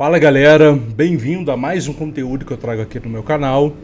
Fala galera, bem-vindo a mais um conteúdo que eu trago aqui no meu canal.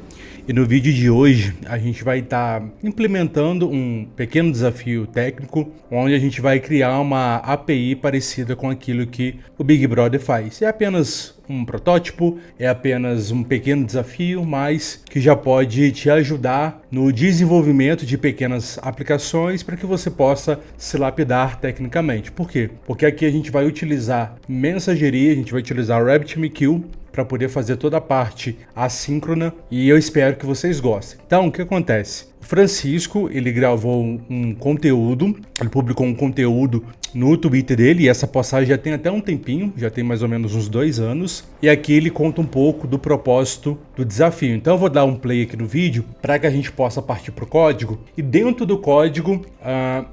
E no vídeo de hoje a gente vai estar implementando um pequeno desafio técnico, onde a gente vai criar uma API parecida com aquilo que o Big Brother faz. É apenas um protótipo, é apenas um pequeno desafio, mas que já pode te ajudar no desenvolvimento de pequenas aplicações para que você possa se lapidar tecnicamente. Por quê? Porque aqui a gente vai utilizar mensageria, a gente vai utilizar o RabbitMQ para poder fazer toda a parte assíncrona e eu espero que vocês gostem. Então, o que acontece? O Francisco, ele gravou um conteúdo, ele publicou um conteúdo no Twitter dele e essa postagem já tem até um tempinho, já tem mais ou menos uns 2 anos. E aqui ele conta um pouco do propósito do desafio. Então eu vou dar um play aqui no vídeo para que a gente possa partir para o código. E dentro do código,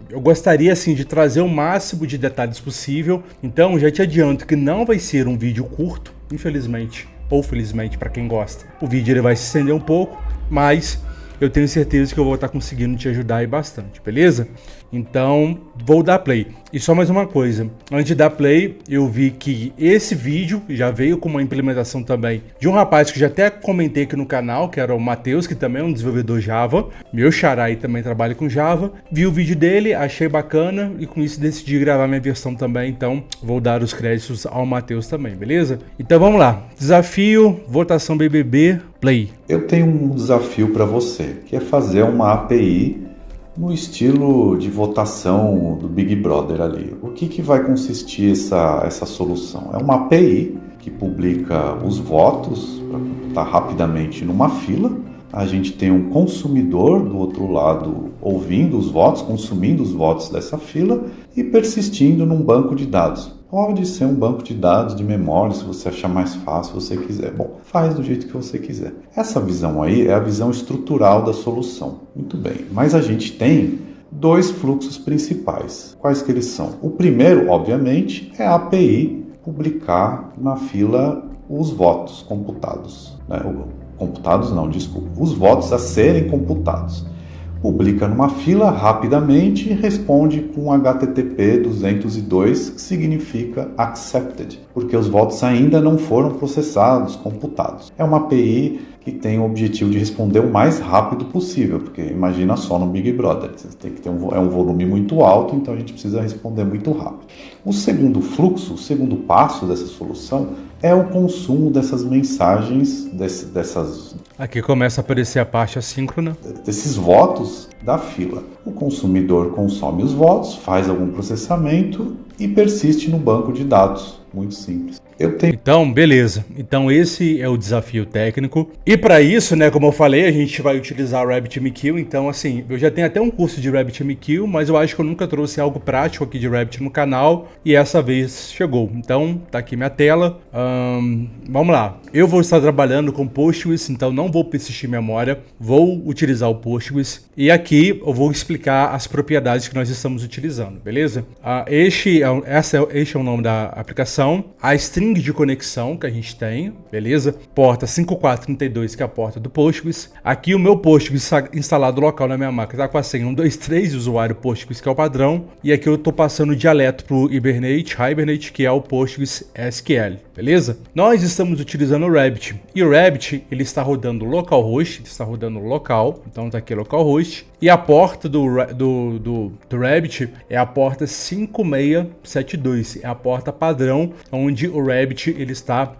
eu gostaria assim de trazer o máximo de detalhes possível. Então já te adianto que não vai ser um vídeo curto, infelizmente ou felizmente para quem gosta. O vídeo ele vai se estender um pouco, mas eu tenho certeza que eu vou estar conseguindo te ajudar aí bastante, beleza? Então, vou dar play. E só mais uma coisa, antes de dar play, eu vi que esse vídeo já veio com uma implementação também de um rapaz que já até comentei aqui no canal, que era o Matheus, que também é um desenvolvedor Java. Meu xará aí também trabalha com Java. Vi o vídeo dele, achei bacana e com isso decidi gravar minha versão também, então vou dar os créditos ao Matheus também, beleza? Então vamos lá, desafio, votação BBB, play. Eu tenho um desafio para você, que é fazer uma API no estilo de votação do Big Brother ali. O que vai consistir essa solução? É uma API que publica os votos para computar rapidamente numa fila. A gente tem um consumidor do outro lado ouvindo os votos, consumindo os votos dessa fila e persistindo num banco de dados. Pode ser um banco de dados de memória, se você achar mais fácil, se você quiser. Bom, faz do jeito que você quiser. Essa visão aí é a visão estrutural da solução. Muito bem, mas a gente tem 2 fluxos principais. Quais que eles são? O primeiro, obviamente, é a API publicar na fila os votos computados. Os votos a serem computados. Publica numa fila rapidamente e responde com HTTP 202, que significa accepted, porque os votos ainda não foram processados, computados. É uma API que tem o objetivo de responder o mais rápido possível, porque imagina só no Big Brother, você tem que ter um volume muito alto, então a gente precisa responder muito rápido. O segundo fluxo, o segundo passo dessa solução é o consumo dessas mensagens, Aqui começa a aparecer a parte assíncrona. Desses votos da fila. O consumidor consome os votos, faz algum processamento e persiste no banco de dados. Muito simples. Então, beleza. Então esse é o desafio técnico. E para isso, né, como eu falei, a gente vai utilizar o RabbitMQ. Então, assim, eu já tenho até um curso de RabbitMQ, mas eu acho que eu nunca trouxe algo prático aqui de Rabbit no canal. E essa vez chegou. Então, tá aqui minha tela. Vamos lá. Eu vou estar trabalhando com Postgres, então não vou persistir memória. Vou utilizar o Postgres. E aqui eu vou explicar as propriedades que nós estamos utilizando, beleza? Este é o nome da aplicação. A string de conexão que a gente tem, beleza? Porta 5432, que é a porta do Postgres. Aqui o meu Postgres instalado local na minha máquina tá com a senha 123, usuário Postgres, que é o padrão. E aqui eu tô passando o dialeto pro Hibernate, que é o Postgres SQL, beleza? Nós estamos utilizando o Rabbit. E o Rabbit, ele está rodando localhost, ele está rodando local. Então tá aqui localhost. E a porta do Rabbit é a porta 5672, é a porta padrão onde o Rabbit ele está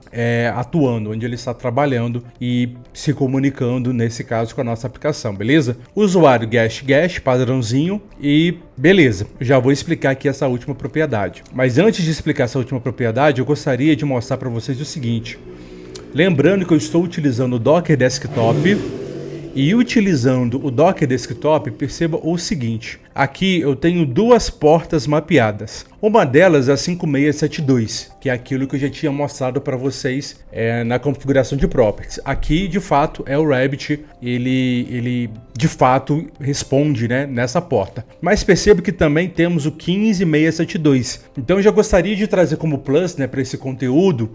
atuando, onde ele está trabalhando e se comunicando, nesse caso, com a nossa aplicação, beleza? Usuário guest, padrãozinho e beleza. Já vou explicar aqui essa última propriedade. Mas antes de explicar essa última propriedade, eu gostaria de mostrar para vocês o seguinte. Lembrando que eu estou utilizando o Docker Desktop. E utilizando o Docker Desktop, perceba o seguinte. Aqui eu tenho 2 portas mapeadas. Uma delas é a 5672, que é aquilo que eu já tinha mostrado para vocês na configuração de properties. Aqui, de fato, é o Rabbit, ele de fato responde, né, nessa porta. Mas perceba que também temos o 15672. Então eu já gostaria de trazer como plus, né, para esse conteúdo,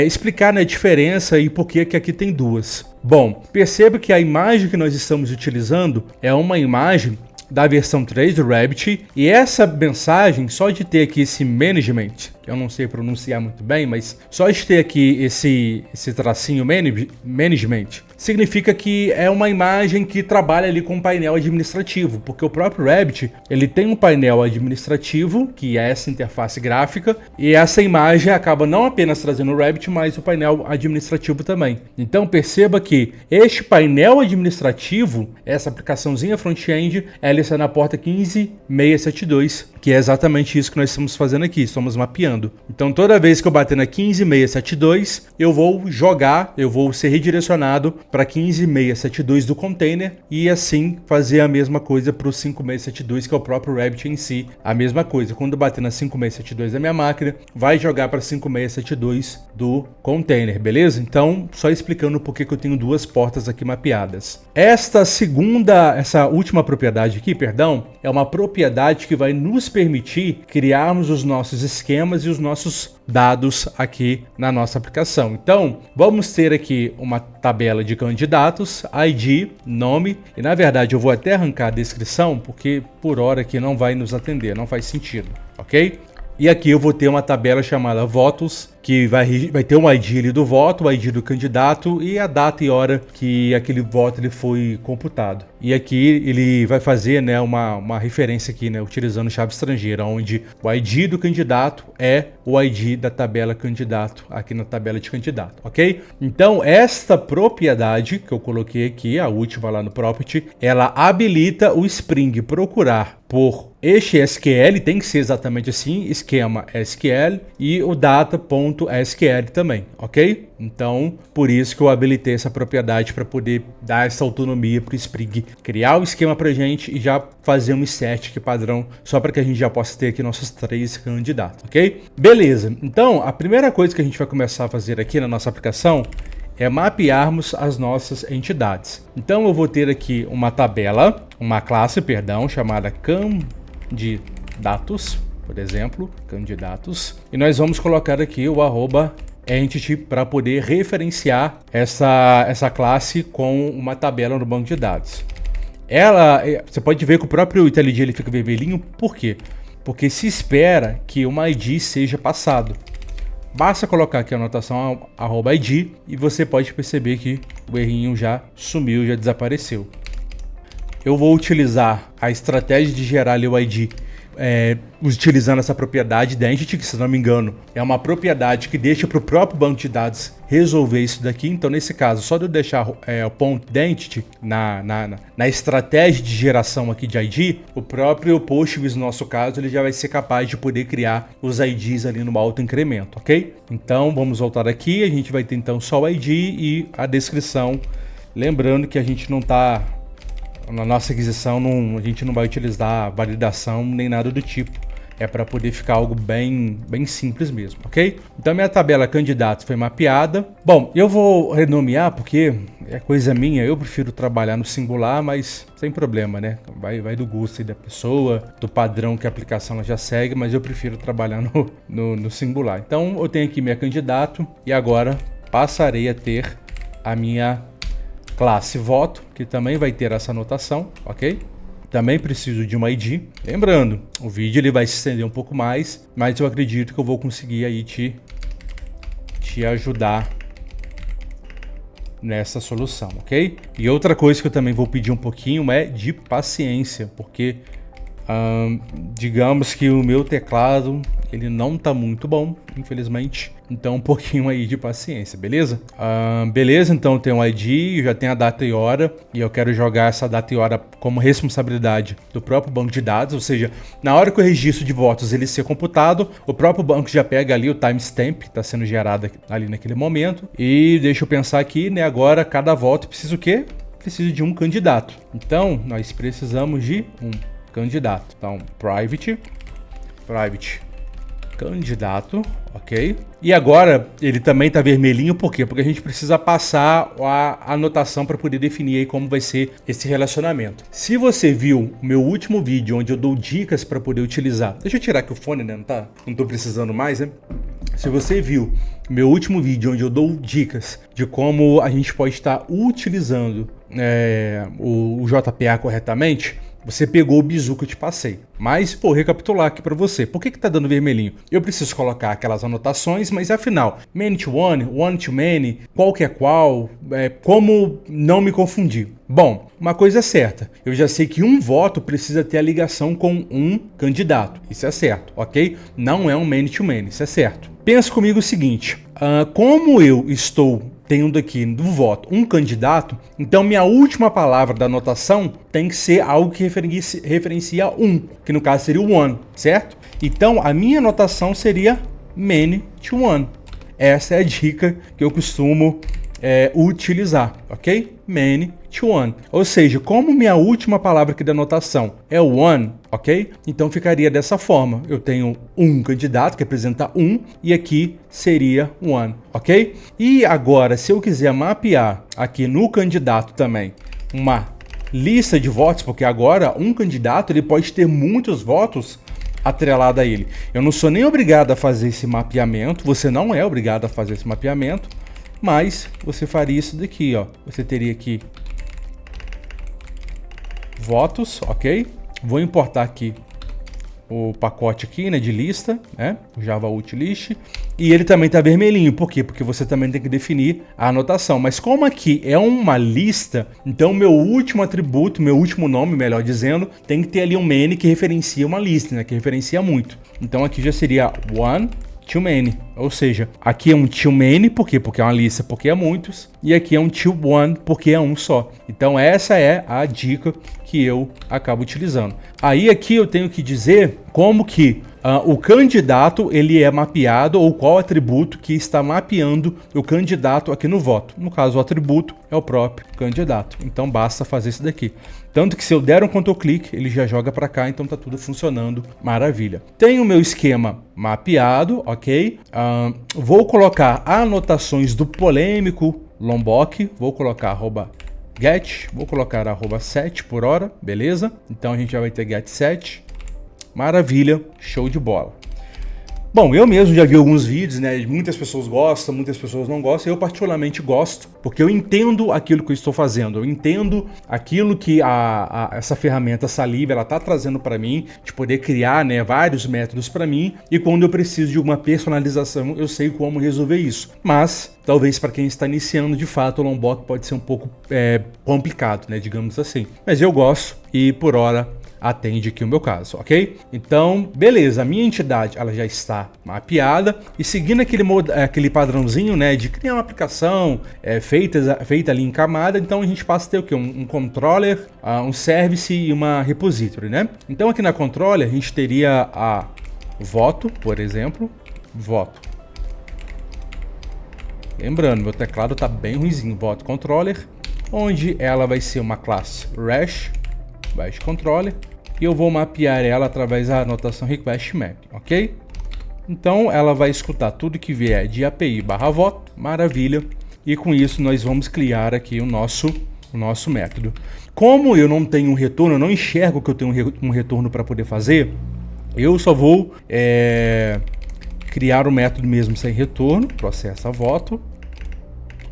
explicar, né, a diferença e por que aqui tem 2. Bom, perceba que a imagem que nós estamos utilizando é uma imagem da versão 3 do Rabbit, e essa mensagem, só de ter aqui esse management, eu não sei pronunciar muito bem, mas só de ter aqui esse tracinho management, significa que é uma imagem que trabalha ali com um painel administrativo, porque o próprio Rabbit, ele tem um painel administrativo, que é essa interface gráfica, e essa imagem acaba não apenas trazendo o Rabbit, mas o painel administrativo também. Então perceba que este painel administrativo, essa aplicaçãozinha front-end, ela está na porta 15672, que é exatamente isso que nós estamos fazendo aqui, estamos mapeando. Então toda vez que eu bater na 15672, eu vou ser redirecionado para 15672 do container e assim fazer a mesma coisa para o 5672, que é o próprio Rabbit em si. A mesma coisa, quando bater na 5672 da minha máquina, vai jogar para 5672 do container, beleza? Então, só explicando por que eu tenho duas portas aqui mapeadas. Essa última propriedade aqui, é uma propriedade que vai nos permitir criarmos os nossos esquemas e os nossos dados aqui na nossa aplicação. Então, vamos ter aqui uma tabela de candidatos, ID, nome, e na verdade eu vou até arrancar a descrição, porque por hora aqui não vai nos atender, não faz sentido, ok? E aqui eu vou ter uma tabela chamada votos, que vai ter um ID ali do voto, o ID do candidato e a data e hora que aquele voto ele foi computado. E aqui ele vai fazer, né, uma referência aqui, né, utilizando chave estrangeira, onde o ID do candidato é o ID da tabela candidato, aqui na tabela de candidato, ok? Então esta propriedade que eu coloquei aqui, a última lá no property, ela habilita o Spring procurar por este SQL, tem que ser exatamente assim, esquema SQL e o data.sql também, ok? Então, por isso que eu habilitei essa propriedade para poder dar essa autonomia para o Spring criar o esquema para a gente e já fazer um static padrão, só para que a gente já possa ter aqui nossos 3 candidatos, ok? Beleza, então a primeira coisa que a gente vai começar a fazer aqui na nossa aplicação é mapearmos as nossas entidades. Então eu vou ter aqui uma classe, chamada candidatos, por exemplo, candidatos, e nós vamos colocar aqui o @entity para poder referenciar essa classe com uma tabela no banco de dados. Você pode ver que o próprio IntelliJ ele fica vermelhinho, por quê? Porque se espera que uma ID seja passado. Basta colocar aqui a anotação @id e você pode perceber que o errinho já sumiu, já desapareceu. Eu vou utilizar a estratégia de gerar ali o ID utilizando essa propriedade identity, que se não me engano é uma propriedade que deixa para o próprio banco de dados resolver isso daqui. Então nesse caso, só de eu deixar o ponto identity na estratégia de geração aqui de ID, o próprio Postgres no nosso caso ele já vai ser capaz de poder criar os IDs ali no alto incremento, ok? Então vamos voltar aqui, a gente vai ter então só o ID e a descrição, lembrando que a gente não está na nossa aquisição, a gente não vai utilizar validação nem nada do tipo. É para poder ficar algo bem simples mesmo, ok? Então minha tabela candidatos foi mapeada. Bom, eu vou renomear porque é coisa minha, eu prefiro trabalhar no singular, mas sem problema, né? Vai do gosto aí da pessoa, do padrão que a aplicação ela já segue, mas eu prefiro trabalhar no singular. Então eu tenho aqui minha candidato e agora passarei a ter a minha classe voto, que também vai ter essa anotação, ok? Também preciso de um ID. Lembrando, o vídeo ele vai se estender um pouco mais, mas eu acredito que eu vou conseguir aí te ajudar nessa solução, ok? E outra coisa que eu também vou pedir um pouquinho é de paciência, porque digamos que o meu teclado ele não tá muito bom, infelizmente. Então um pouquinho aí de paciência, beleza? Beleza, então tem um ID, eu já tenho a data e hora, e eu quero jogar essa data e hora como responsabilidade do próprio banco de dados, ou seja, na hora que o registro de votos ele ser computado, o próprio banco já pega ali o timestamp que está sendo gerado ali naquele momento, e deixa eu pensar aqui, né, agora cada voto precisa o quê? Precisa de um candidato. Então nós precisamos de um candidato. Então private candidato, ok? E agora ele também tá vermelhinho, por quê? Porque a gente precisa passar a anotação para poder definir aí como vai ser esse relacionamento. Se você viu o meu último vídeo onde eu dou dicas para poder utilizar, deixa eu tirar aqui o fone, né? Não tô precisando mais, né? Se você viu o meu último vídeo onde eu dou dicas de como a gente pode estar utilizando o JPA corretamente, Você pegou o bizu que eu te passei. Mas vou recapitular aqui para você. Por que tá dando vermelhinho? Eu preciso colocar aquelas anotações, mas afinal, many to one, one to many, qual que é qual, como não me confundir? Bom, uma coisa é certa, eu já sei que um voto precisa ter a ligação com um candidato, isso é certo, ok? Não é um many to many, isso é certo. Pensa comigo o seguinte, como eu estou tendo aqui no voto um candidato, então minha última palavra da anotação tem que ser algo que referencia um, que no caso seria o one, certo? Então a minha anotação seria many to one. Essa é a dica que eu costumo utilizar, ok? Many to one. Ou seja, como minha última palavra aqui da anotação é o one, ok? Então ficaria dessa forma. Eu tenho um candidato que representa um e aqui seria one, ok? E agora, se eu quiser mapear aqui no candidato também uma lista de votos, porque agora um candidato ele pode ter muitos votos atrelado a ele. Eu não sou nem obrigado a fazer esse mapeamento, você não é obrigado a fazer esse mapeamento, mas você faria isso daqui, ó. Você teria aqui votos, ok? Vou importar aqui o pacote aqui, né, de lista, né, o Java Utilist, e ele também tá vermelhinho. Por quê? Porque você também tem que definir a anotação. Mas como aqui é uma lista, então meu último atributo, meu último nome, melhor dizendo, tem que ter ali um many que referencia uma lista, né, que referencia muito. Então aqui já seria one to many, ou seja, aqui é um to many, por quê? Porque é uma lista, porque é muitos, e aqui é um to one, porque é um só. Então essa é a dica que eu acabo utilizando. Aí aqui eu tenho que dizer como que o candidato ele é mapeado, ou qual atributo que está mapeando o candidato aqui no voto. No caso, o atributo é o próprio candidato. Então basta fazer isso daqui. Tanto que se eu der um Ctrl clique, ele já joga para cá, então tá tudo funcionando maravilha. Tenho o meu esquema mapeado, ok? Vou colocar anotações do polêmico Lombok, vou colocar @get, vou colocar @set por hora, beleza? Então a gente já vai ter get set. Maravilha, show de bola. Bom, eu mesmo já vi alguns vídeos, né? Muitas pessoas gostam, muitas pessoas não gostam. Eu particularmente gosto, porque eu entendo aquilo que eu estou fazendo. Eu entendo aquilo que essa ferramenta Salive ela está trazendo para mim, de poder criar, né, vários métodos para mim. E quando eu preciso de uma personalização, eu sei como resolver isso. Mas talvez para quem está iniciando, de fato, o Lombok pode ser um pouco complicado, né? Digamos assim. Mas eu gosto e por hora atende aqui o meu caso, ok? Então, beleza, a minha entidade ela já está mapeada e seguindo aquele padrãozinho, né, de criar uma aplicação feita ali em camada, então a gente passa a ter o que? Um controller, um service e uma repository, né? Então aqui na controller a gente teria a voto, por exemplo, voto. Lembrando, meu teclado está bem ruimzinho, voto controller, onde ela vai ser uma classe REST controller, e eu vou mapear ela através da anotação request map, ok? Então ela vai escutar tudo que vier de API /voto, maravilha, e com isso nós vamos criar aqui o nosso método. Como eu não tenho um retorno, eu não enxergo que eu tenho um retorno para poder fazer, eu só vou criar o método mesmo sem retorno, processa voto,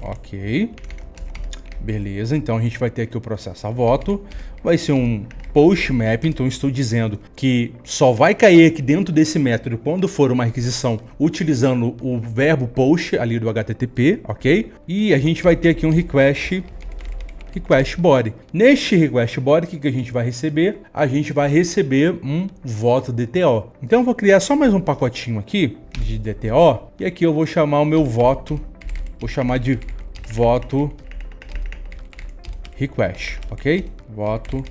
ok. Beleza, então a gente vai ter aqui o processo a voto, vai ser um post map, então estou dizendo que só vai cair aqui dentro desse método quando for uma requisição utilizando o verbo post ali do HTTP, ok? E a gente vai ter aqui um request body. Neste request body, o que a gente vai receber? A gente vai receber um voto DTO. Então eu vou criar só mais um pacotinho aqui de DTO, e aqui eu vou chamar o meu voto, vou chamar de voto request, ok? Voto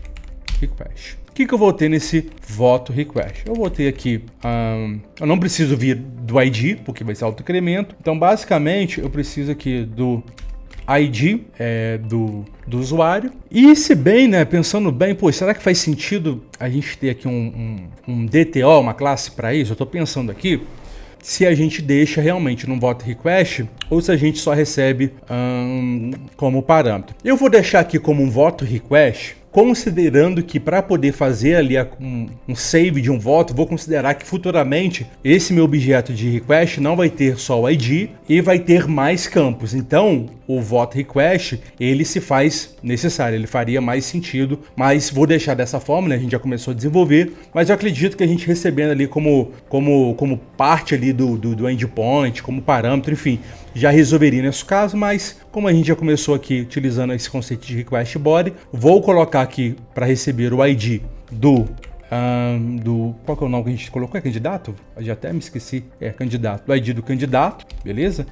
request. O que eu vou ter nesse voto request? Eu vou ter aqui, eu não preciso vir do ID, porque vai ser auto-incremento. Então, basicamente, eu preciso aqui do ID do usuário. E se bem, né, pensando bem, pô, será que faz sentido a gente ter aqui um DTO, uma classe para isso? Eu estou pensando aqui, se a gente deixa realmente no voto request ou se a gente só recebe como parâmetro. Eu vou deixar aqui como um voto request, considerando que para poder fazer ali um save de um voto, vou considerar que futuramente esse meu objeto de request não vai ter só o ID e vai ter mais campos. Então, o voto request, ele se faz necessário, ele faria mais sentido, mas vou deixar dessa forma, né? A gente já começou a desenvolver, mas eu acredito que a gente recebendo ali como parte ali do endpoint, como parâmetro, enfim, já resolveria nesse caso, mas como a gente já começou aqui utilizando esse conceito de request body, vou colocar aqui para receber o ID do qual que é o nome que a gente colocou? É candidato? Eu já até me esqueci. É candidato. Do ID do candidato, beleza?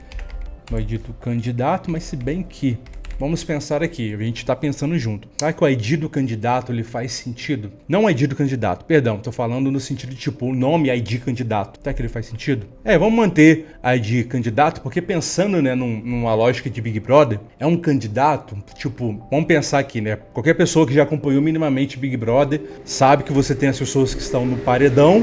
Do ID do candidato, mas se bem que vamos pensar aqui, a gente está pensando junto. Será que o ID do candidato ele faz sentido? Não o ID do candidato, perdão, estou falando no sentido de tipo o nome ID candidato. Será que ele faz sentido? Vamos manter ID candidato, porque pensando, né, numa lógica de Big Brother, é um candidato, tipo, vamos pensar aqui, né? Qualquer pessoa que já acompanhou minimamente Big Brother sabe que você tem as pessoas que estão no paredão.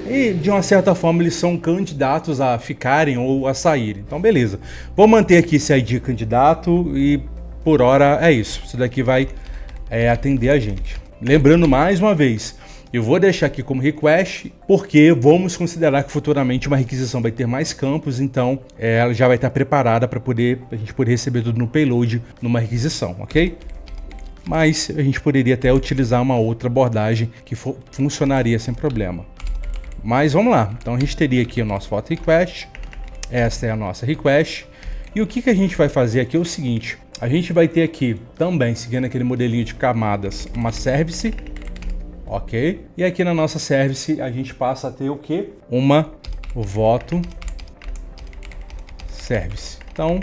E, de uma certa forma, eles são candidatos a ficarem ou a saírem. Então, beleza. Vou manter aqui esse ID candidato e, por hora, é isso. Isso daqui vai atender a gente. Lembrando, mais uma vez, eu vou deixar aqui como request, porque vamos considerar que futuramente uma requisição vai ter mais campos, então ela já vai estar preparada para a gente poder receber tudo no payload numa requisição, ok? Mas a gente poderia até utilizar uma outra abordagem que funcionaria sem problema. Mas vamos lá, então a gente teria aqui o nosso voto request, esta é a nossa request, e o que a gente vai fazer aqui é o seguinte, a gente vai ter aqui também, seguindo aquele modelinho de camadas, uma service, ok? E aqui na nossa service a gente passa a ter o que? O voto service. Então,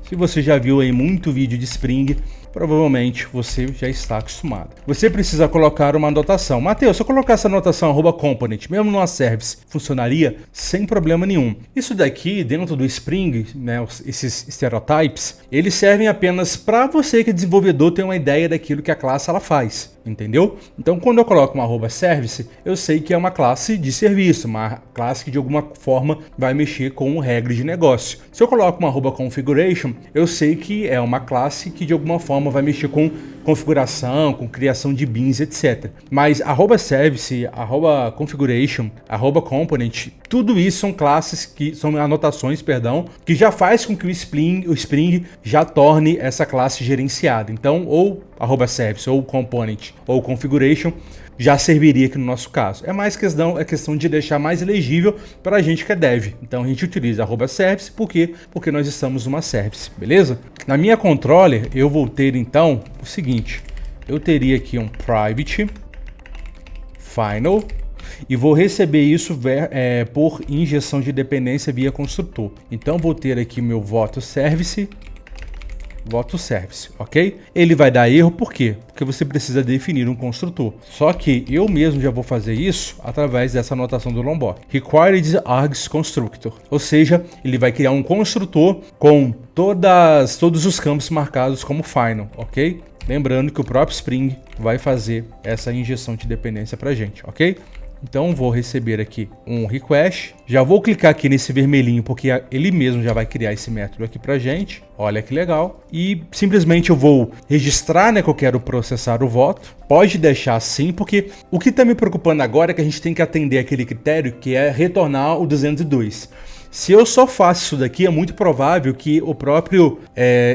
se você já viu aí muito vídeo de Spring, provavelmente você já está acostumado. Você precisa colocar uma anotação. Mateus, se eu colocar essa anotação @component, mesmo numa service, funcionaria sem problema nenhum. Isso daqui, dentro do Spring, né, esses stereotypes, eles servem apenas para você que é desenvolvedor ter uma ideia daquilo que a classe ela faz. Entendeu? Então, quando eu coloco uma @service, eu sei que é uma classe de serviço, uma classe que de alguma forma vai mexer com regras de negócio. Se eu coloco uma @configuration, eu sei que é uma classe que de alguma forma vai mexer com configuração, com criação de beans, etc. Mas @service, @configuration, @component, tudo isso são classes que são anotações, perdão, que já faz com que o Spring já torne essa classe gerenciada. Então, ou @service, ou component, ou configuration já serviria aqui no nosso caso. É mais questão de deixar mais legível para a gente que é dev. Então a gente utiliza @service porque nós estamos numa service, beleza? Na minha controller eu vou ter então o seguinte, eu teria aqui um private final e vou receber isso por injeção de dependência via construtor. Então vou ter aqui meu voto service, ok? Ele vai dar erro, por quê? Porque você precisa definir um construtor. Só que eu mesmo já vou fazer isso através dessa anotação do Lombard. Required args constructor. Ou seja, ele vai criar um construtor com todos os campos marcados como final, ok? Lembrando que o próprio Spring vai fazer essa injeção de dependência pra gente, ok? Então vou receber aqui um request, já vou clicar aqui nesse vermelhinho porque ele mesmo já vai criar esse método aqui pra gente, olha que legal, e simplesmente eu vou registrar, né, que eu quero processar o voto, pode deixar assim, porque o que tá me preocupando agora é que a gente tem que atender aquele critério que é retornar o 202. Se eu só faço isso daqui, é muito provável que o próprio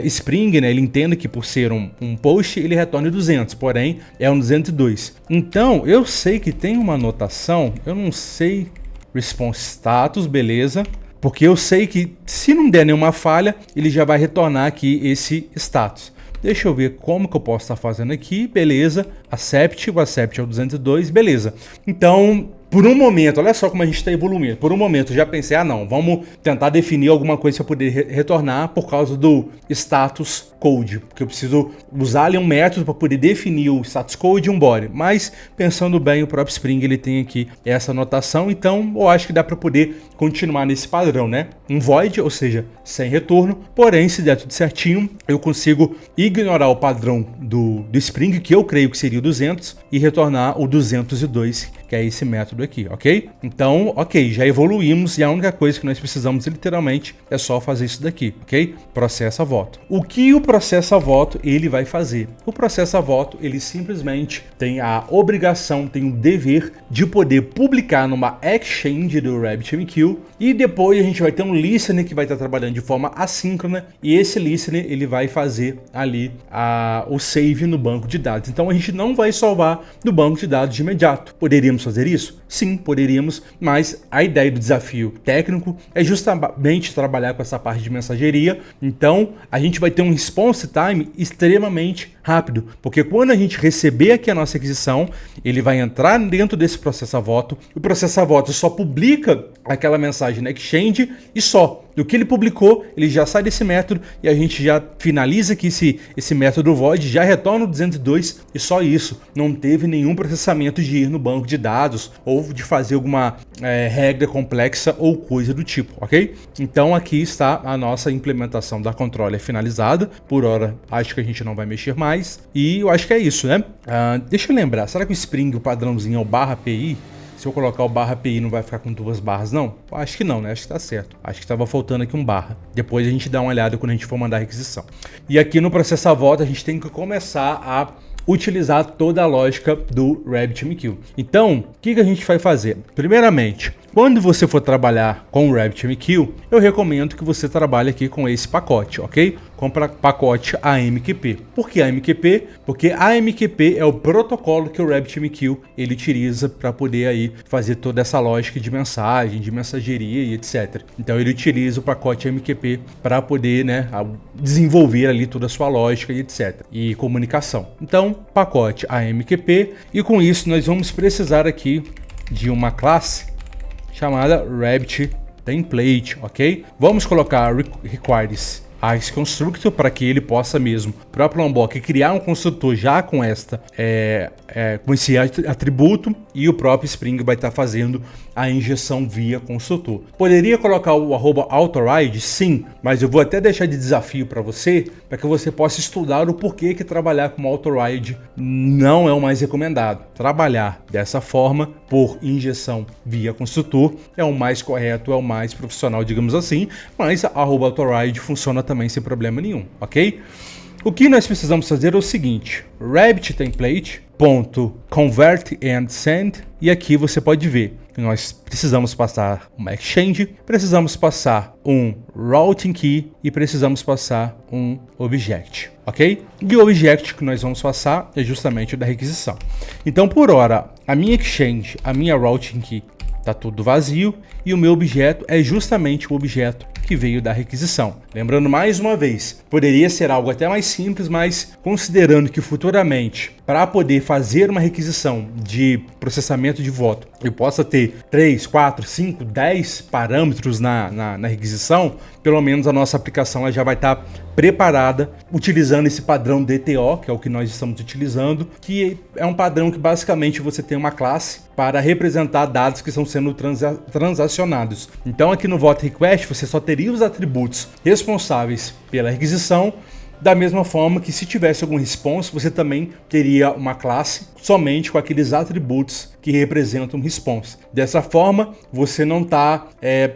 Spring, né, ele entenda que por ser um post, ele retorne 200, porém é um 202. Então, eu sei que tem uma anotação, eu não sei response status, beleza, porque eu sei que se não der nenhuma falha, ele já vai retornar aqui esse status. Deixa eu ver como que eu posso estar fazendo aqui, beleza, accept, o accept é o 202, beleza. Então, por um momento, olha só como a gente está evoluindo. Por um momento eu já pensei, não, vamos tentar definir alguma coisa para poder retornar por causa do status code, porque eu preciso usar ali um método para poder definir o status code e um body. Mas pensando bem, o próprio Spring ele tem aqui essa anotação, então eu acho que dá para poder continuar nesse padrão, né? Um void, ou seja, sem retorno. Porém, se der tudo certinho, eu consigo ignorar o padrão do Spring, que eu creio que seria o 200, e retornar o 202, que é esse método tudo aqui, ok? Então, ok, já evoluímos e a única coisa que nós precisamos literalmente é só fazer isso daqui, ok? Processa voto. O que o processa voto ele vai fazer? O processa voto ele simplesmente tem a obrigação, tem o dever de poder publicar numa exchange do RabbitMQ e depois a gente vai ter um listener que vai estar trabalhando de forma assíncrona e esse listener ele vai fazer ali o save no banco de dados. Então a gente não vai salvar do banco de dados de imediato. Poderíamos fazer isso? Sim, poderíamos, mas a ideia do desafio técnico é justamente trabalhar com essa parte de mensageria. Então a gente vai ter um response time extremamente rápido, porque quando a gente receber aqui a nossa aquisição, ele vai entrar dentro desse processo a voto, o processo a voto só publica aquela mensagem na exchange e só. Do que ele publicou, ele já sai desse método e a gente já finaliza aqui esse método void, já retorna o 202 e só isso. Não teve nenhum processamento de ir no banco de dados ou de fazer alguma regra complexa ou coisa do tipo, ok? Então aqui está a nossa implementação da controller finalizada. Por hora, acho que a gente não vai mexer mais e eu acho que é isso, né? Deixa eu lembrar, será que o Spring, o padrãozinho é o /API? Se eu colocar o /API não vai ficar com 2 barras, não? Acho que não, né? Acho que tá certo. Acho que estava faltando aqui um barra. Depois a gente dá uma olhada quando a gente for mandar a requisição. E aqui no processo a voto a gente tem que começar a utilizar toda a lógica do RabbitMQ. Então, o que a gente vai fazer? Primeiramente, quando você for trabalhar com o RabbitMQ, eu recomendo que você trabalhe aqui com esse pacote, ok? Compra pacote AMQP. Por que AMQP? Porque AMQP é o protocolo que o RabbitMQ ele utiliza para poder aí fazer toda essa lógica de mensagem, de mensageria e etc. Então ele utiliza o pacote AMQP para poder, né, desenvolver ali toda a sua lógica e etc. E comunicação. Então, pacote AMQP e com isso nós vamos precisar aqui de uma classe chamada Rabbit Template, ok? Vamos colocar requires as constructor para que ele possa mesmo, o próprio Lombok, criar um construtor já com com esse atributo e o próprio Spring vai estar fazendo a injeção via construtor. Poderia colocar o @authoride? Sim, mas eu vou até deixar de desafio para você, para que você possa estudar o porquê que trabalhar com authoride não é o mais recomendado. Trabalhar dessa forma, por injeção via construtor, é o mais correto, é o mais profissional, digamos assim, mas a @authoride funciona também sem problema nenhum, ok? O que nós precisamos fazer é o seguinte: rabbit template .convert and send, e aqui você pode ver que nós precisamos passar uma exchange, precisamos passar um routing key e precisamos passar um object, ok? E o object que nós vamos passar é justamente o da requisição. Então, por hora, a minha exchange, a minha routing key tá tudo vazio e o meu objeto é justamente o objeto que veio da requisição. Lembrando mais uma vez, poderia ser algo até mais simples, mas considerando que futuramente, para poder fazer uma requisição de processamento de voto, eu possa ter 3, 4, 5, 10 parâmetros na requisição, pelo menos a nossa aplicação ela já vai estar preparada utilizando esse padrão DTO, que é o que nós estamos utilizando, que é um padrão que basicamente você tem uma classe para representar dados que estão sendo transacionados. Então aqui no voto request você só teria os atributos responsáveis pela requisição, da mesma forma que se tivesse algum response, você também teria uma classe somente com aqueles atributos que representam um response. Dessa forma, você não está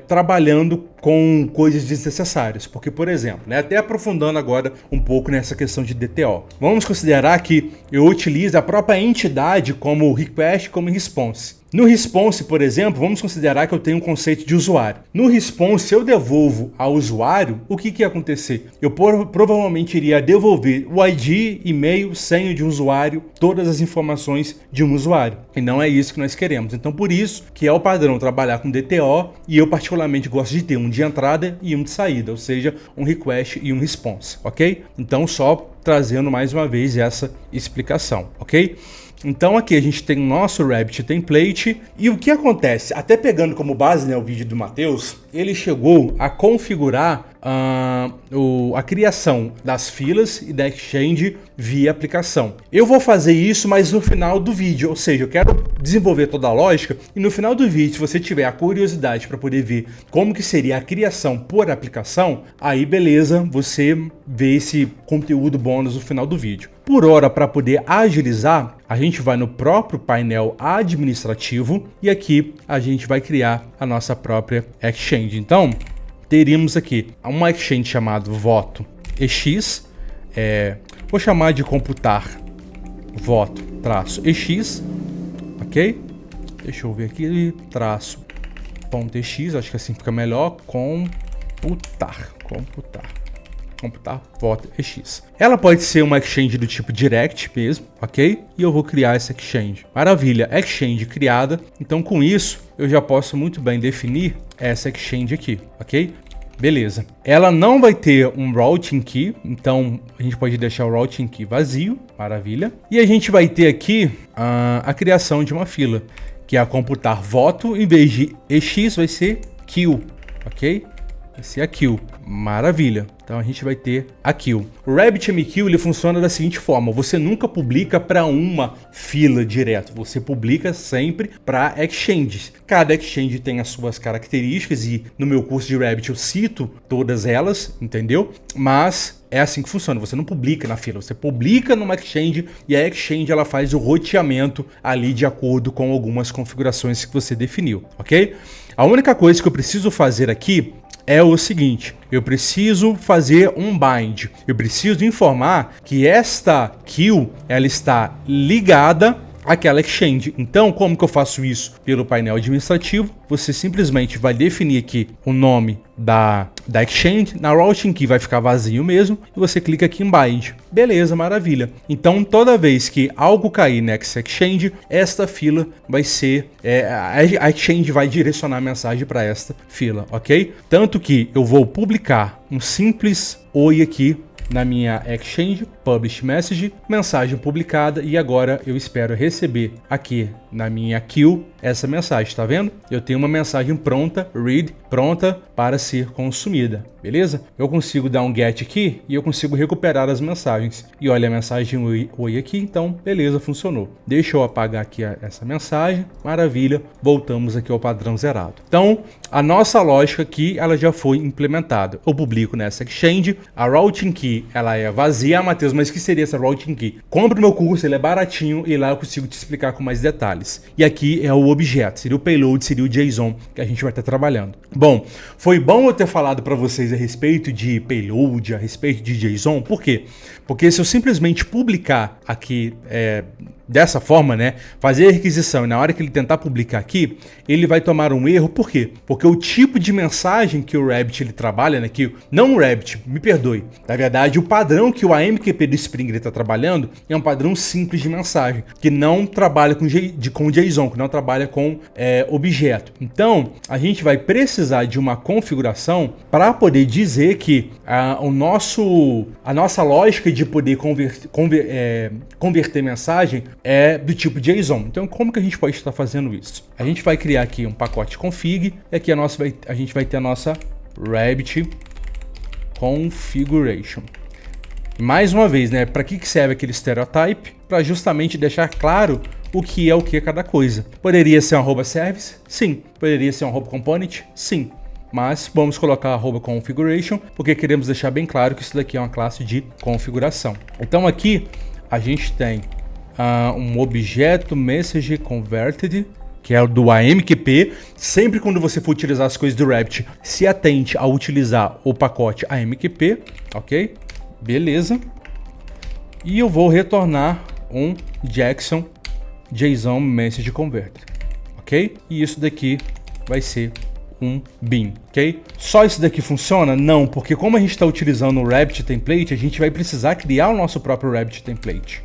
trabalhando com coisas desnecessárias. Porque, por exemplo, até aprofundando agora um pouco nessa questão de DTO, vamos considerar que eu utilizo a própria entidade como request, como response. No response, por exemplo, vamos considerar que eu tenho um conceito de usuário. No response, se eu devolvo ao usuário, o que ia acontecer? Eu provavelmente iria devolver o ID, e-mail, senha de um usuário, todas as informações de um usuário. E não é isso que nós queremos. Então, por isso que é o padrão trabalhar com DTO, e eu particularmente gosto de ter um de entrada e um de saída, ou seja, um request e um response, ok? Então, só trazendo mais uma vez essa explicação, ok? Então aqui a gente tem o nosso Rabbit Template e o que acontece, até pegando como base o vídeo do Matheus, ele chegou a configurar a criação das filas e da Exchange via aplicação. Eu vou fazer isso, mas no final do vídeo, ou seja, eu quero desenvolver toda a lógica e no final do vídeo, se você tiver a curiosidade para poder ver como que seria a criação por aplicação, aí beleza, você vê esse conteúdo bônus no final do vídeo. Por hora, para poder agilizar, a gente vai no próprio painel administrativo e aqui a gente vai criar a nossa própria Exchange. Então, teríamos aqui uma Exchange chamada voto EX, vou chamar de computar voto-EX, ok? Deixa eu ver aqui, .ex, acho que assim fica melhor, computar voto EX. Ela pode ser uma Exchange do tipo Direct mesmo, ok? E eu vou criar essa Exchange. Maravilha, Exchange criada. Então com isso, eu já posso muito bem definir essa Exchange aqui, ok? Beleza. Ela não vai ter um Routing Key, então a gente pode deixar o Routing Key vazio, maravilha. E a gente vai ter aqui a criação de uma fila, que é a computar voto, em vez de EX vai ser queue, ok? Vai ser a queue, maravilha. Então a gente vai ter a queue. O RabbitMQ ele funciona da seguinte forma: você nunca publica para uma fila direto, você publica sempre para exchanges. Cada exchange tem as suas características e no meu curso de Rabbit eu cito todas elas, entendeu? Mas é assim que funciona, você não publica na fila, você publica numa exchange e a exchange ela faz o roteamento ali de acordo com algumas configurações que você definiu, ok? A única coisa que eu preciso fazer aqui é o seguinte: eu preciso fazer um bind, eu preciso informar que esta queue ela está ligada àquela exchange. Então, como que eu faço isso? Pelo painel administrativo, você simplesmente vai definir aqui o nome da exchange, na routing key vai ficar vazio mesmo, e você clica aqui em bind. Beleza, maravilha. Então, toda vez que algo cair nessa exchange, esta fila vai ser, a exchange vai direcionar a mensagem para esta fila, ok? Tanto que eu vou publicar um simples oi aqui na minha Exchange, Publish Message, mensagem publicada, e agora eu espero receber aqui na minha queue essa mensagem, tá vendo? Eu tenho uma mensagem pronta, read, pronta para ser consumida, beleza? Eu consigo dar um get aqui e eu consigo recuperar as mensagens. E olha a mensagem oi aqui, então beleza, funcionou. Deixa eu apagar aqui essa mensagem, maravilha, voltamos aqui ao padrão zerado. Então, a nossa lógica aqui, ela já foi implementada. Eu publico nessa Exchange, a routing key, ela é vazia. Matheus, mas o que seria essa routing key? Compre o meu curso, ele é baratinho e lá eu consigo te explicar com mais detalhes. E aqui é o objeto, seria o payload, seria o JSON que a gente vai estar trabalhando. Bom, foi bom eu ter falado para vocês a respeito de payload, a respeito de JSON. Por quê? Porque se eu simplesmente publicar aqui dessa forma, né, fazer a requisição e na hora que ele tentar publicar aqui, ele vai tomar um erro. Por quê? Porque o tipo de mensagem que o Rabbit ele trabalha, né, não o Rabbit, me perdoe, na verdade o padrão que o AMQP do Spring está trabalhando é um padrão simples de mensagem, que não trabalha com JSON, que não trabalha com objeto. Então, a gente vai precisar de uma configuração para poder dizer que a nossa lógica de poder converter mensagem é do tipo JSON. Então, como que a gente pode estar fazendo isso? A gente vai criar aqui um pacote config e aqui a gente vai ter a nossa Rabbit Configuration. Mais uma vez, né? Para que serve aquele stereotype? Para justamente deixar claro o que é cada coisa. Poderia ser um @service? Sim. Poderia ser um @component? Sim. Mas vamos colocar @configuration porque queremos deixar bem claro que isso daqui é uma classe de configuração. Então aqui a gente tem um objeto message converted, que é o do AMQP. Sempre quando você for utilizar as coisas do Rabbit, se atente a utilizar o pacote AMQP, ok? Beleza. E eu vou retornar um JSON message converted, ok? E isso daqui vai ser um bin, ok? Só isso daqui funciona? Não, porque como a gente está utilizando o Rabbit template, a gente vai precisar criar o nosso próprio Rabbit template.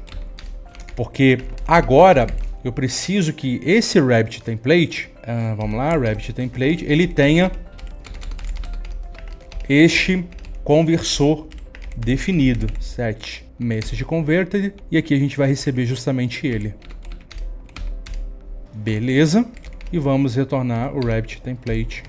Porque agora eu preciso que esse Rabbit template, vamos lá, Rabbit template, ele tenha este conversor definido, set message converted, e aqui a gente vai receber justamente ele. Beleza? E vamos retornar o Rabbit template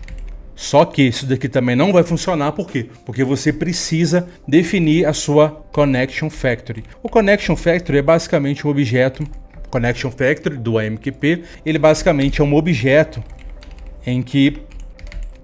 Só que isso daqui também não vai funcionar, por quê? Porque você precisa definir a sua Connection Factory. O Connection Factory é basicamente um objeto, Connection Factory do AMQP, ele basicamente é um objeto em que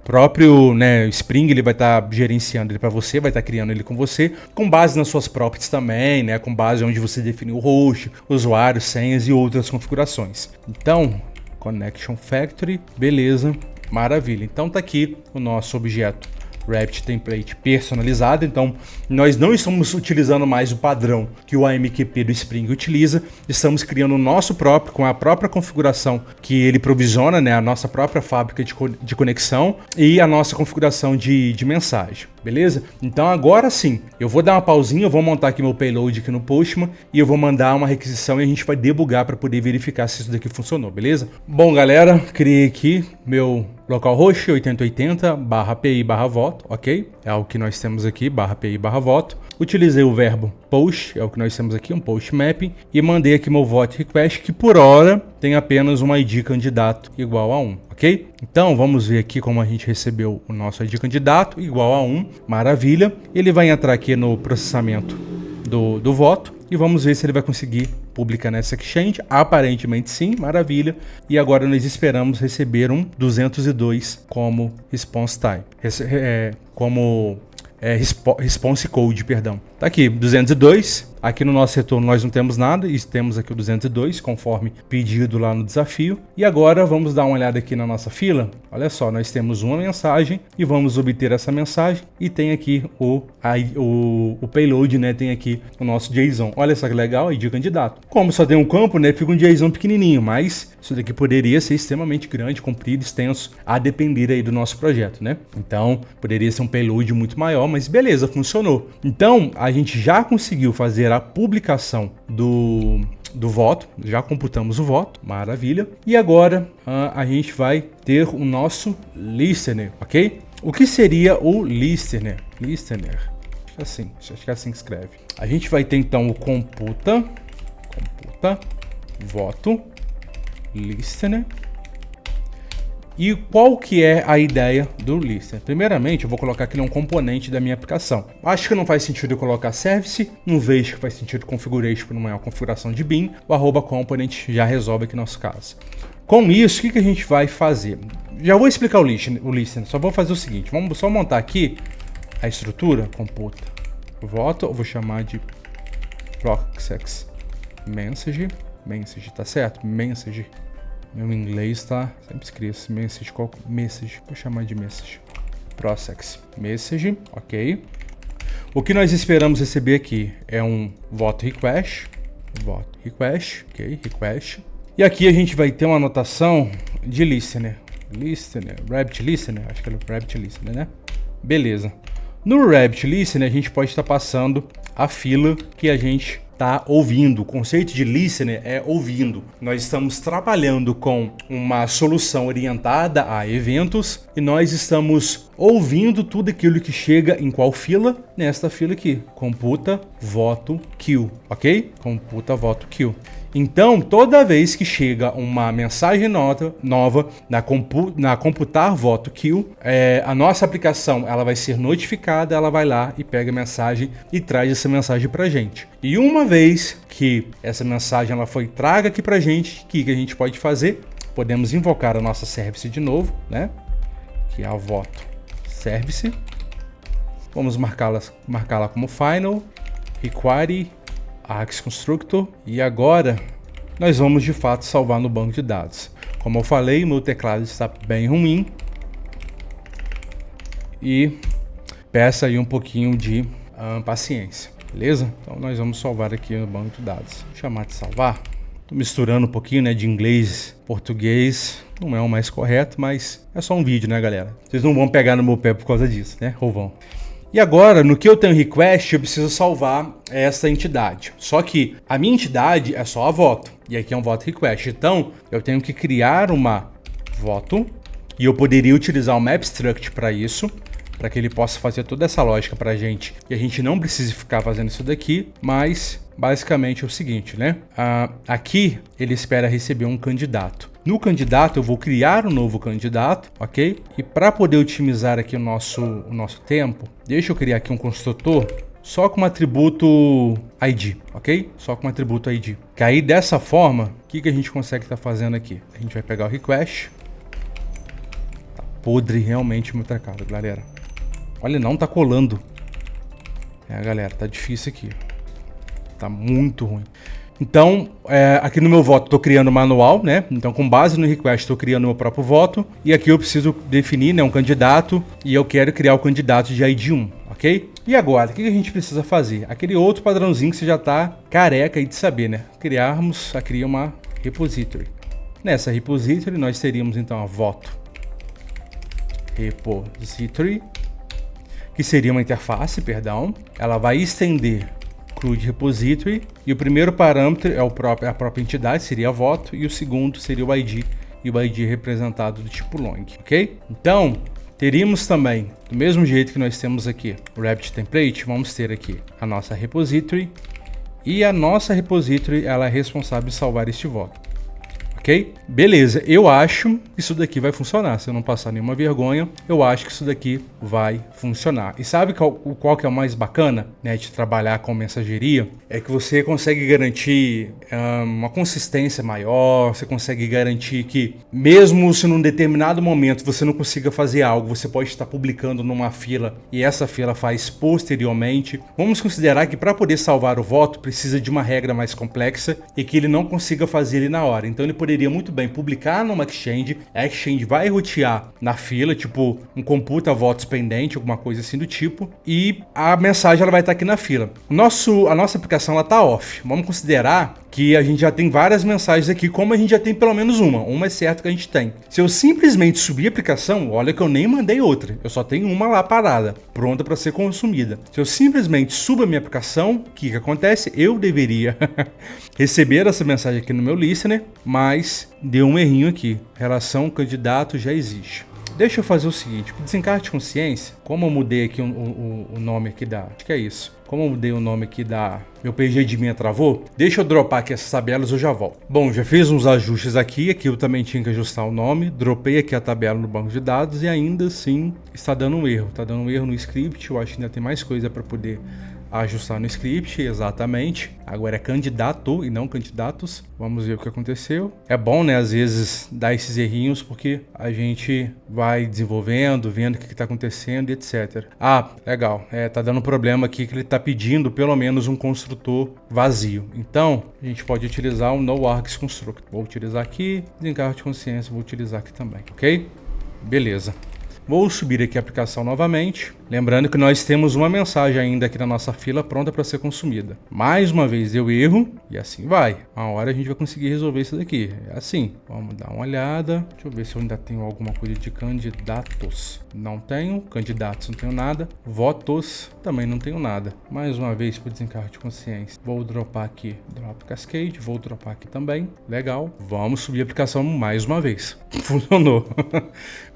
próprio, né, Spring ele vai estar gerenciando ele para você, vai estar criando ele com você, com base nas suas properties também, né, com base onde você definiu o host, usuário, senhas e outras configurações. Então, Connection Factory, beleza, maravilha. Então tá aqui o nosso objeto Rabbit Template personalizado. Então nós não estamos utilizando mais o padrão que o AMQP do Spring utiliza, estamos criando o nosso próprio, com a própria configuração que ele provisiona, né, a nossa própria fábrica de conexão e a nossa configuração de mensagem, beleza? Então agora sim, eu vou dar uma pausinha, eu vou montar aqui meu payload aqui no Postman e eu vou mandar uma requisição e a gente vai debugar para poder verificar se isso daqui funcionou, beleza? Bom galera, criei aqui meu localhost 8080/API/voto, ok? É o que nós temos aqui, /API/voto. Utilizei o verbo post, é o que nós temos aqui, um post mapping, e mandei aqui meu vote request, que por hora tem apenas um ID candidato igual a 1, ok? Então vamos ver aqui como a gente recebeu o nosso ID candidato igual a 1, maravilha. Ele vai entrar aqui no processamento do voto e vamos ver se ele vai conseguir publicar nessa exchange. Aparentemente sim, maravilha. E agora nós esperamos receber um 202 como response type, response code, perdão. Tá aqui, 202. Aqui no nosso retorno nós não temos nada e temos aqui o 202, conforme pedido lá no desafio. E agora vamos dar uma olhada aqui na nossa fila. Olha só, nós temos uma mensagem e vamos obter essa mensagem. E tem aqui o payload, né? Tem aqui o nosso JSON. Olha só que legal, ID candidato. Como só tem um campo, né? Fica um JSON pequenininho, mas isso daqui poderia ser extremamente grande, comprido, extenso, a depender aí do nosso projeto, né? Então, poderia ser um payload muito maior, mas beleza, funcionou. Então, a gente já conseguiu fazer a publicação do voto, já computamos o voto, maravilha. E agora a gente vai ter o nosso listener, ok? O que seria o listener? Listener, acho que é assim que escreve. A gente vai ter então o computa voto listener. E qual que é a ideia do listener? Primeiramente, eu vou colocar aqui um componente da minha aplicação. Acho que não faz sentido eu colocar service, não vejo que faz sentido configuration, porque não é uma configuração de bin. O @component já resolve aqui nosso caso. Com isso, o que a gente vai fazer? Já vou explicar o listener, só vou fazer o seguinte, vamos só montar aqui a estrutura, computa voto, eu vou chamar de process message, tá certo? Message. Meu inglês tá, sempre esqueço, message, vou chamar de message, process message, ok. O que nós esperamos receber aqui é um voto request, ok, request. E aqui a gente vai ter uma anotação de listener, Rabbit listener, acho que é o Rabbit listener, né? Beleza. No Rabbit listener a gente pode estar passando a fila que a gente tá ouvindo. O conceito de listener é ouvindo. Nós estamos trabalhando com uma solução orientada a eventos e nós estamos ouvindo tudo aquilo que chega em qual fila? Nesta fila aqui, computa voto queue, ok? Computa voto queue. Então, toda vez que chega uma mensagem nova na computar voto queue, a nossa aplicação ela vai ser notificada, ela vai lá e pega a mensagem e traz essa mensagem para a gente. E uma vez que essa mensagem ela foi traga aqui para a gente, o que a gente pode fazer? Podemos invocar a nossa service de novo, né? Que é a voto service. Vamos marcá-la como final, require Axe Constructor, e agora nós vamos de fato salvar no banco de dados. Como eu falei, meu teclado está bem ruim e peça aí um pouquinho de paciência, beleza? Então nós vamos salvar aqui no banco de dados. Vou chamar de salvar. Tô misturando um pouquinho, né, de inglês, português, não é o mais correto, mas é só um vídeo, né, galera? Vocês não vão pegar no meu pé por causa disso, né? Ou vão? E agora, no que eu tenho request, eu preciso salvar essa entidade. Só que a minha entidade é só a voto. E aqui é um voto request. Então, eu tenho que criar uma voto. E eu poderia utilizar uma abstract para isso. para que ele possa fazer toda essa lógica para a gente e a gente não precise ficar fazendo isso daqui, mas basicamente é o seguinte, né? Aqui ele espera receber um candidato. No candidato eu vou criar um novo candidato, ok? E para poder otimizar aqui o nosso tempo, deixa eu criar aqui um construtor só com um atributo ID, ok? Só com um atributo ID. Que aí dessa forma, o que a gente consegue estar fazendo aqui? A gente vai pegar o request. Tá podre realmente o meu teclado, galera. Olha, não tá colando. Galera, tá difícil aqui. Tá muito ruim. Então, aqui no meu voto estou criando manual, né? Então, com base no request, estou criando o meu próprio voto. E aqui eu preciso definir, né, um candidato. E eu quero criar o candidato de ID 1, ok? E agora, o que a gente precisa fazer? Aquele outro padrãozinho que você já está careca aí de saber, né? Criar uma repository. Nessa repository, nós teríamos então a voto repository, que seria uma interface, perdão. Ela vai estender CRUD repository, e o primeiro parâmetro é a própria entidade, seria a voto, e o segundo seria o ID, e o ID representado do tipo long, ok? Então, teríamos também, do mesmo jeito que nós temos aqui o Rabbit Template, vamos ter aqui a nossa repository, e a nossa repository ela é responsável de salvar este voto, ok? Beleza, eu acho que isso daqui vai funcionar, se eu não passar nenhuma vergonha, eu acho que isso daqui vai funcionar. E sabe qual que é o mais bacana, né, de trabalhar com mensageria? É que você consegue garantir uma consistência maior, você consegue garantir que mesmo se num determinado momento você não consiga fazer algo, você pode estar publicando numa fila e essa fila faz posteriormente. Vamos considerar que para poder salvar o voto precisa de uma regra mais complexa e que ele não consiga fazer ele na hora. Então ele poderia muito bem publicar numa exchange, a exchange vai rotear na fila, tipo um computa votos pendente, alguma coisa assim do tipo, e a mensagem ela vai estar aqui na fila. A nossa aplicação ela tá off. Vamos considerar que a gente já tem várias mensagens aqui, como a gente já tem pelo menos uma é certo que a gente tem. Se eu simplesmente subir a aplicação, olha que eu nem mandei outra, eu só tenho uma lá parada, pronta para ser consumida. Se eu simplesmente subo a minha aplicação, o que acontece? Eu deveria receber essa mensagem aqui no meu listener, mas deu um errinho aqui, relação candidato já existe. Deixa eu fazer o seguinte, desencarte de consciência, como eu mudei aqui o nome aqui acho que é isso, como eu mudei o nome aqui meu PG de minha travou, deixa eu dropar aqui essas tabelas, eu já volto. Bom, já fiz uns ajustes aqui eu também tinha que ajustar o nome, dropei aqui a tabela no banco de dados e ainda assim está dando um erro, no script, eu acho que ainda tem mais coisa para poder ajustar no script, exatamente. Agora é candidato e não candidatos. Vamos ver o que aconteceu. É bom, né, às vezes dar esses errinhos porque a gente vai desenvolvendo, vendo o que está acontecendo e etc. Ah, legal. Tá dando problema aqui que ele está pedindo pelo menos um construtor vazio. Então, a gente pode utilizar o noargs construct. Vou utilizar aqui, desencarte de consciência, vou utilizar aqui também, ok? Beleza. Vou subir aqui a aplicação novamente, lembrando que nós temos uma mensagem ainda aqui na nossa fila pronta para ser consumida. Mais uma vez deu erro e assim vai. Uma hora a gente vai conseguir resolver isso daqui. É assim, vamos dar uma olhada. Deixa eu ver se eu ainda tenho alguma coisa de candidatos. Não tenho, candidatos não tenho nada. Votos também não tenho nada. Mais uma vez para desencarte de consciência. Vou dropar aqui, drop cascade, vou dropar aqui também. Legal, vamos subir a aplicação mais uma vez. Funcionou.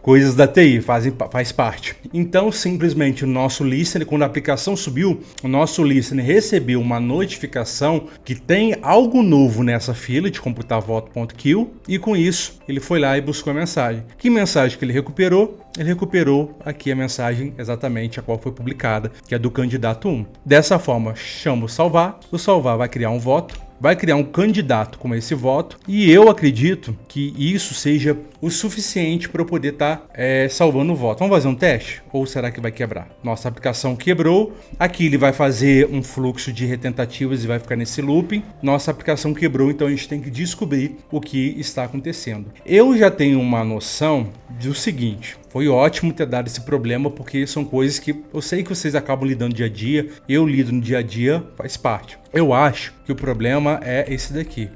Coisas da TI, faz parte. Então, simplesmente o nosso listener, quando a aplicação subiu, o nosso listener recebeu uma notificação que tem algo novo nessa fila de computar voto.queue e com isso ele foi lá e buscou a mensagem. Que mensagem que ele recuperou? Ele recuperou aqui a mensagem exatamente a qual foi publicada, que é do candidato 1. Dessa forma, chama o salvar vai criar um voto, vai criar um candidato com esse voto e eu acredito que isso seja o suficiente para eu poder estar salvando o voto. Vamos fazer um teste? Ou será que vai quebrar? Nossa aplicação quebrou, aqui ele vai fazer um fluxo de retentativas e vai ficar nesse looping. Nossa aplicação quebrou, então a gente tem que descobrir o que está acontecendo. Eu já tenho uma noção do seguinte, foi ótimo ter dado esse problema porque são coisas que eu sei que vocês acabam lidando dia a dia, eu lido no dia a dia, faz parte. Eu acho que o problema é esse daqui.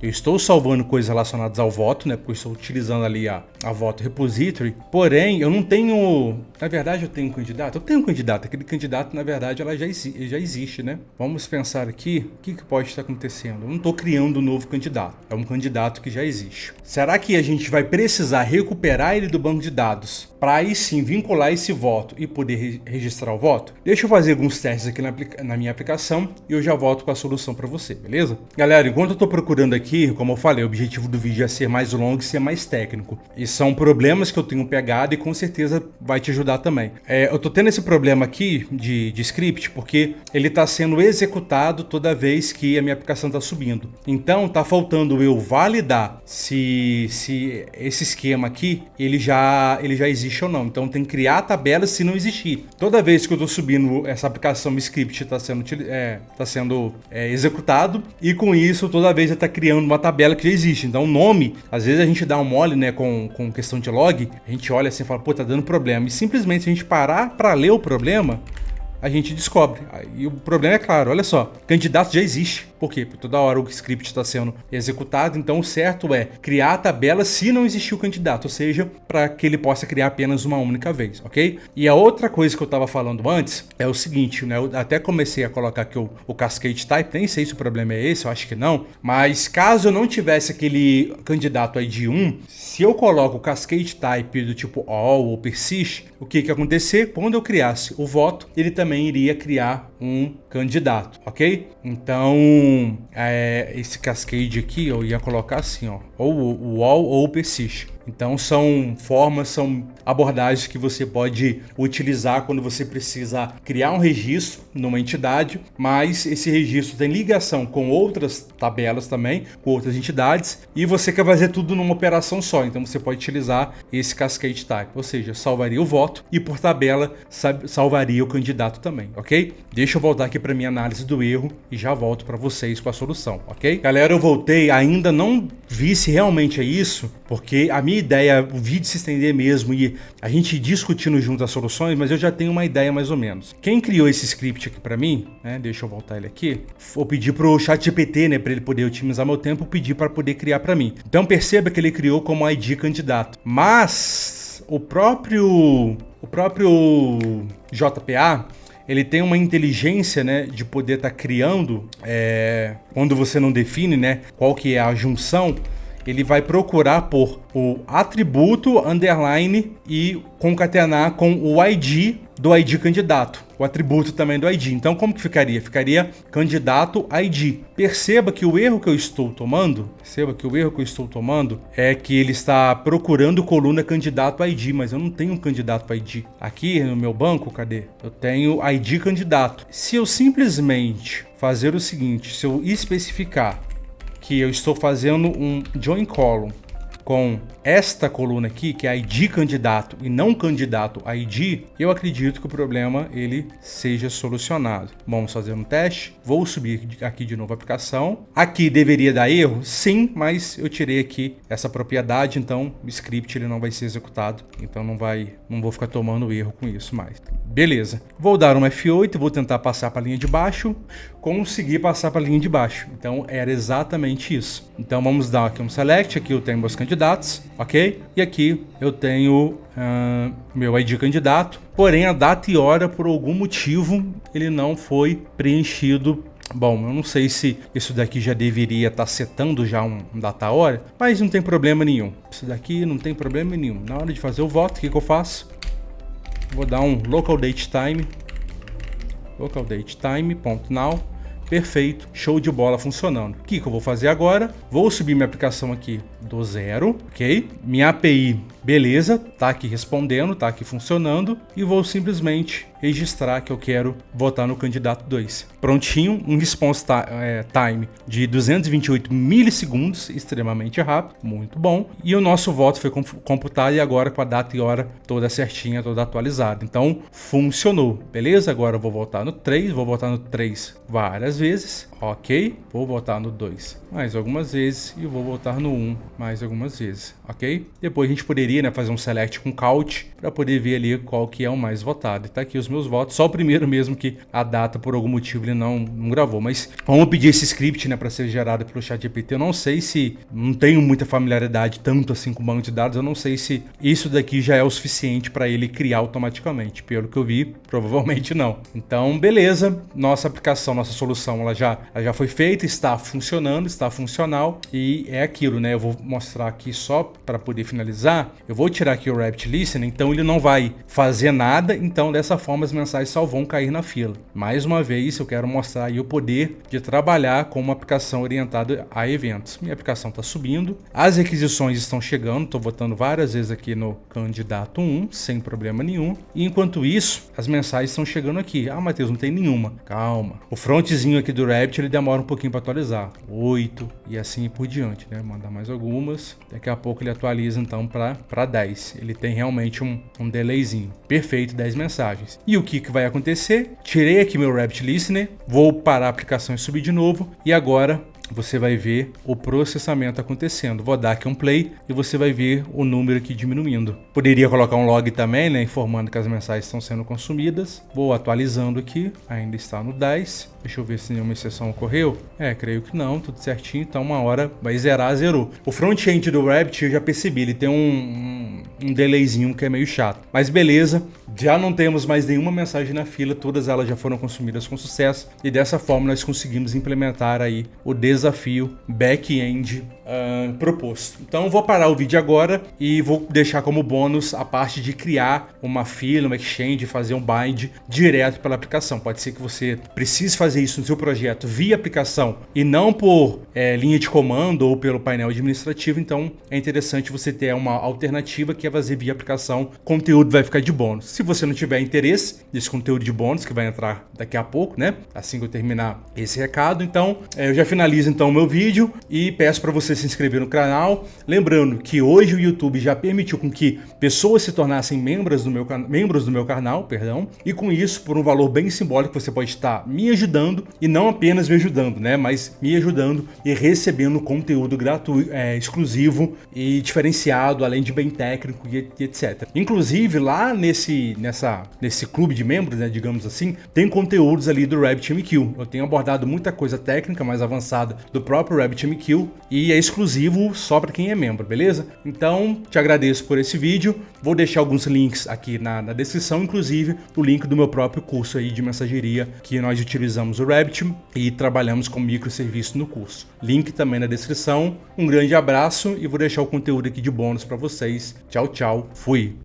eu estou salvando coisas relacionadas ao voto, né? Porque eu estou utilizando ali a voto repository. Porém, eu não tenho... Na verdade, eu tenho um candidato? Eu tenho um candidato. Aquele candidato, na verdade, ela já existe, né? Vamos pensar aqui, o que pode estar acontecendo? Eu não estou criando um novo candidato. É um candidato que já existe. Será que a gente vai precisar recuperar ele do banco de dados para aí sim vincular esse voto e poder registrar o voto? Deixa eu fazer alguns testes aqui na minha aplicação e eu já volto com a solução para você, beleza? Galera, enquanto eu estou procurando aqui, como eu falei, o objetivo do vídeo é ser mais longo e ser mais técnico. E são problemas que eu tenho pegado e com certeza vai te ajudar também. Eu tô tendo esse problema aqui de script porque ele está sendo executado toda vez que a minha aplicação está subindo. Então tá faltando eu validar se esse esquema aqui ele já existe ou não. Então tem que criar a tabela se não existir. Toda vez que eu estou subindo essa aplicação, o script está sendo executado e com isso toda vez ele está criando uma tabela que já existe. Então o nome, às vezes a gente dá um mole, né, com questão de log, a gente olha assim e fala, pô, tá dando problema. E simplesmente se a gente parar para ler o problema, a gente descobre. E o problema é claro, olha só, candidato já existe. Por quê? Porque toda hora o script está sendo executado, então o certo é criar a tabela se não existir o candidato, ou seja, para que ele possa criar apenas uma única vez, ok? E a outra coisa que eu estava falando antes é o seguinte, né? Eu até comecei a colocar aqui o Cascade Type, nem sei se o problema é esse, eu acho que não, mas caso eu não tivesse aquele candidato ID 1, se eu coloco o Cascade Type do tipo All ou Persist, o que ia acontecer? Quando eu criasse o voto, ele também iria criar um candidato, ok? Então, esse Cascade aqui eu ia colocar assim, ó, ou o All ou o Persist. Então são abordagens que você pode utilizar quando você precisa criar um registro numa entidade, mas esse registro tem ligação com outras tabelas também, com outras entidades, e você quer fazer tudo numa operação só, então você pode utilizar esse Cascade Type, ou seja, salvaria o voto e por tabela salvaria o candidato também, ok? Deixa eu voltar aqui para minha análise do erro e já volto para vocês com a solução, ok? Galera, eu voltei, ainda não vi se realmente é isso, porque a minha ideia é o vídeo se estender mesmo e a gente discutindo junto as soluções, mas eu já tenho uma ideia mais ou menos. Quem criou esse script aqui para mim, né, deixa eu voltar ele aqui, vou pedir pro ChatGPT, né, para ele poder otimizar meu tempo, pedir para poder criar para mim. Então perceba que ele criou como ID candidato, mas o próprio JPA, ele tem uma inteligência, né, de poder estar criando, quando você não define, né, qual que é a junção, ele vai procurar por o atributo, underline e concatenar com o ID do ID candidato, o atributo também do ID. Então como que ficaria? Ficaria candidato ID. Perceba que o erro que eu estou tomando, é que ele está procurando coluna candidato ID, mas eu não tenho um candidato ID. Aqui no meu banco, cadê? Eu tenho ID candidato. Se eu simplesmente fazer o seguinte, se eu especificar que eu estou fazendo um join column com esta coluna aqui, que é ID candidato e não candidato ID, eu acredito que o problema ele seja solucionado. Vamos fazer um teste. Vou subir aqui de novo a aplicação. Aqui deveria dar erro? Sim, mas eu tirei aqui essa propriedade, então o script ele não vai ser executado. Então não vou ficar tomando erro com isso mais. Beleza. Vou dar um F8, vou tentar passar para a linha de baixo. Consegui passar para a linha de baixo. Então era exatamente isso. Então vamos dar aqui um select. Aqui eu tenho meus candidatos, ok? E aqui eu tenho meu ID candidato. Porém a data e hora, por algum motivo, ele não foi preenchido. Bom, eu não sei se isso daqui já deveria estar setando já um data hora, mas não tem problema nenhum. Isso daqui não tem problema nenhum. Na hora de fazer o voto, o que eu faço? Vou dar um local date time.now. Perfeito, show de bola funcionando. O que eu vou fazer agora? Vou subir minha aplicação aqui do zero, ok? Minha API, beleza, tá aqui respondendo, tá aqui funcionando. E vou simplesmente registrar que eu quero votar no candidato 2. Prontinho, um response time de 228 milissegundos, extremamente rápido, muito bom. E o nosso voto foi computado e agora com a data e hora toda certinha, toda atualizada. Então, funcionou, beleza? Agora eu vou votar no 3, vou votar no 3 várias vezes. ok? Vou voltar no 2 mais algumas vezes e vou voltar no 1 mais algumas vezes, ok? Depois a gente poderia, né, fazer um select com count para poder ver ali qual que é o mais votado. E tá aqui os meus votos, só o primeiro mesmo que a data por algum motivo ele não gravou, mas vamos pedir esse script, né, para ser gerado pelo ChatGPT. Eu não sei se, não tenho muita familiaridade tanto assim com o banco de dados, eu não sei se isso daqui já é o suficiente para ele criar automaticamente. Pelo que eu vi, provavelmente não. Então, beleza, nossa aplicação, nossa solução, ela já foi feita, está funcionando, está funcional e é aquilo, né? Eu vou mostrar aqui só para poder finalizar. Eu vou tirar aqui o Rabbit Listener, então ele não vai fazer nada, então dessa forma as mensagens só vão cair na fila. Mais uma vez, eu quero mostrar aí o poder de trabalhar com uma aplicação orientada a eventos. Minha aplicação está subindo, as requisições estão chegando, estou botando várias vezes aqui no candidato 1, sem problema nenhum. E enquanto isso, as mensagens estão chegando aqui. Ah, Matheus, não tem nenhuma. Calma. O frontzinho aqui do Rabbit, ele demora um pouquinho para atualizar. 8 e assim por diante, né? Mandar mais algumas. Daqui a pouco ele atualiza então para 10. Ele tem realmente um delayzinho. Perfeito, 10 mensagens. E o que vai acontecer? Tirei aqui meu Rabbit Listener, vou parar a aplicação e subir de novo. E agora você vai ver o processamento acontecendo. Vou dar aqui um play e você vai ver o número aqui diminuindo. Poderia colocar um log também, né, informando que as mensagens estão sendo consumidas. Vou atualizando aqui, ainda está no 10. Deixa eu ver se nenhuma exceção ocorreu. Creio que não, tudo certinho. Então uma hora vai zerar, zerou. O front-end do Rabbit eu já percebi, ele tem um delayzinho que é meio chato. Mas beleza, já não temos mais nenhuma mensagem na fila, todas elas já foram consumidas com sucesso. E dessa forma nós conseguimos implementar aí o desafio back-end proposto. Então vou parar o vídeo agora e vou deixar como bônus a parte de criar uma fila, uma exchange, fazer um bind direto pela aplicação. Pode ser que você precise fazer isso no seu projeto via aplicação e não por linha de comando ou pelo painel administrativo. Então é interessante você ter uma alternativa que é fazer via aplicação. O conteúdo vai ficar de bônus. Se você não tiver interesse nesse conteúdo de bônus, que vai entrar daqui a pouco, né? Assim que eu terminar esse recado. Então eu já finalizo então o meu vídeo e peço para você se inscrever no canal. Lembrando que hoje o YouTube já permitiu com que pessoas se tornassem membros do meu canal, e com isso, por um valor bem simbólico, você pode estar me ajudando e não apenas me ajudando, né? Mas me ajudando e recebendo conteúdo gratuito, exclusivo e diferenciado, além de bem técnico e etc. Inclusive lá nesse clube de membros, né, digamos assim, tem conteúdos ali do RabbitMQ. Eu tenho abordado muita coisa técnica mais avançada do próprio RabbitMQ e é exclusivo só para quem é membro, beleza? Então, te agradeço por esse vídeo. Vou deixar alguns links aqui na descrição, inclusive o link do meu próprio curso aí de mensageria, que nós utilizamos o Rabbit e trabalhamos com microserviço no curso. Link também na descrição. Um grande abraço e vou deixar o conteúdo aqui de bônus para vocês. Tchau, tchau. Fui!